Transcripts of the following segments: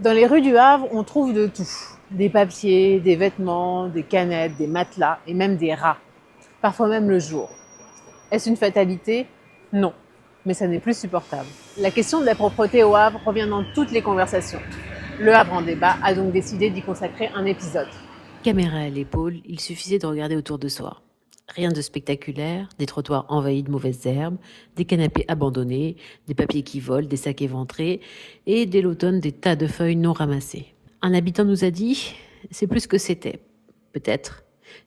Dans les rues du Havre, on trouve de tout. Des papiers, des vêtements, des canettes, des matelas et même des rats. Parfois même le jour. Est-ce une fatalité? Non, mais ça n'est plus supportable. La question de la propreté au Havre revient dans toutes les conversations. Le Havre en débat a donc décidé d'y consacrer un épisode. Caméra à l'épaule, il suffisait de regarder autour de soi. Rien de spectaculaire, des trottoirs envahis de mauvaises herbes, des canapés abandonnés, des papiers qui volent, des sacs éventrés et dès l'automne des tas de feuilles non ramassées. Un habitant nous a dit « c'est plus ce que c'était ». Peut-être,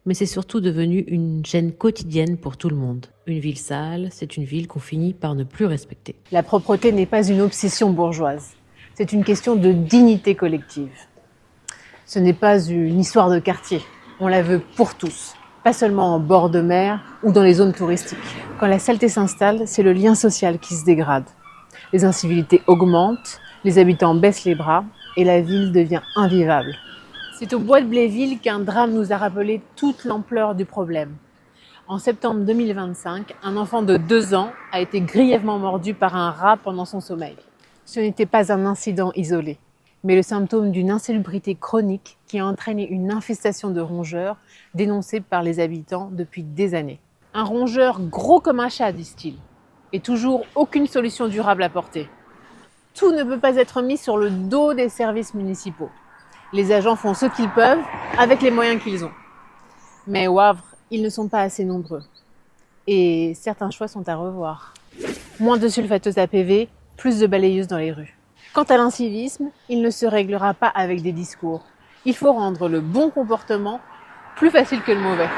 mais c'est surtout devenu une gêne quotidienne pour tout le monde. Une ville sale, c'est une ville qu'on finit par ne plus respecter. La propreté n'est pas une obsession bourgeoise. C'est une question de dignité collective. Ce n'est pas une histoire de quartier. On la veut pour tous. Pas seulement en bord de mer ou dans les zones touristiques. Quand la saleté s'installe, c'est le lien social qui se dégrade. Les incivilités augmentent, les habitants baissent les bras et la ville devient invivable. C'est au bois de Bléville qu'un drame nous a rappelé toute l'ampleur du problème. En septembre 2025, un enfant de 2 ans a été grièvement mordu par un rat pendant son sommeil. Ce n'était pas un incident isolé, mais le symptôme d'une insalubrité chronique qui a entraîné une infestation de rongeurs dénoncée par les habitants depuis des années. Un rongeur gros comme un chat, disent-ils, et toujours aucune solution durable apportée. Tout ne peut pas être mis sur le dos des services municipaux. Les agents font ce qu'ils peuvent avec les moyens qu'ils ont. Mais au Havre, ils ne sont pas assez nombreux. Et certains choix sont à revoir. Moins de sulfateuses à PV, plus de balayeuses dans les rues. Quant à l'incivisme, il ne se réglera pas avec des discours. Il faut rendre le bon comportement plus facile que le mauvais.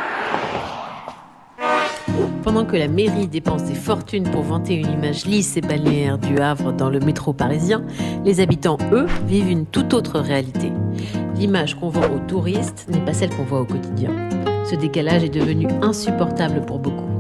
Pendant que la mairie dépense des fortunes pour vanter une image lisse et balnéaire du Havre dans le métro parisien, les habitants, eux, vivent une toute autre réalité. L'image qu'on vend aux touristes n'est pas celle qu'on voit au quotidien. Ce décalage est devenu insupportable pour beaucoup.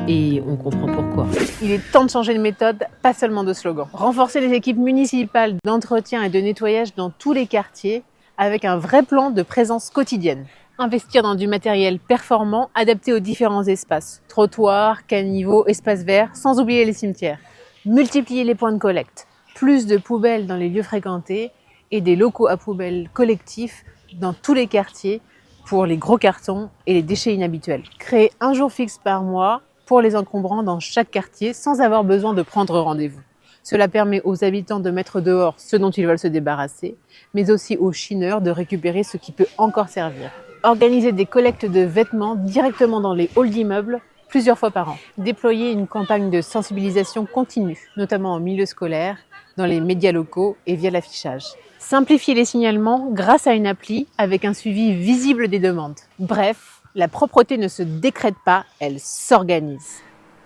Et on comprend pourquoi. Il est temps de changer de méthode, pas seulement de slogan. Renforcer les équipes municipales d'entretien et de nettoyage dans tous les quartiers avec un vrai plan de présence quotidienne. Investir dans du matériel performant adapté aux différents espaces. Trottoirs, caniveaux, espaces verts, sans oublier les cimetières. Multiplier les points de collecte. Plus de poubelles dans les lieux fréquentés et des locaux à poubelles collectifs dans tous les quartiers pour les gros cartons et les déchets inhabituels. Créer un jour fixe par mois pour les encombrants dans chaque quartier sans avoir besoin de prendre rendez-vous. Cela permet aux habitants de mettre dehors ce dont ils veulent se débarrasser, mais aussi aux chineurs de récupérer ce qui peut encore servir. Organiser des collectes de vêtements directement dans les halls d'immeubles plusieurs fois par an. Déployer une campagne de sensibilisation continue, notamment en milieu scolaire, dans les médias locaux et via l'affichage. Simplifier les signalements grâce à une appli avec un suivi visible des demandes. Bref, la propreté ne se décrète pas, elle s'organise.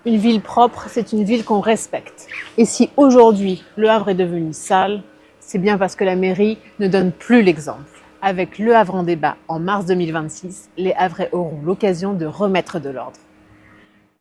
Une ville propre, c'est une ville qu'on respecte. Et si aujourd'hui, Le Havre est devenu sale, c'est bien parce que la mairie ne donne plus l'exemple. Avec Le Havre en débat en mars 2026, les Havrais auront l'occasion de remettre de l'ordre.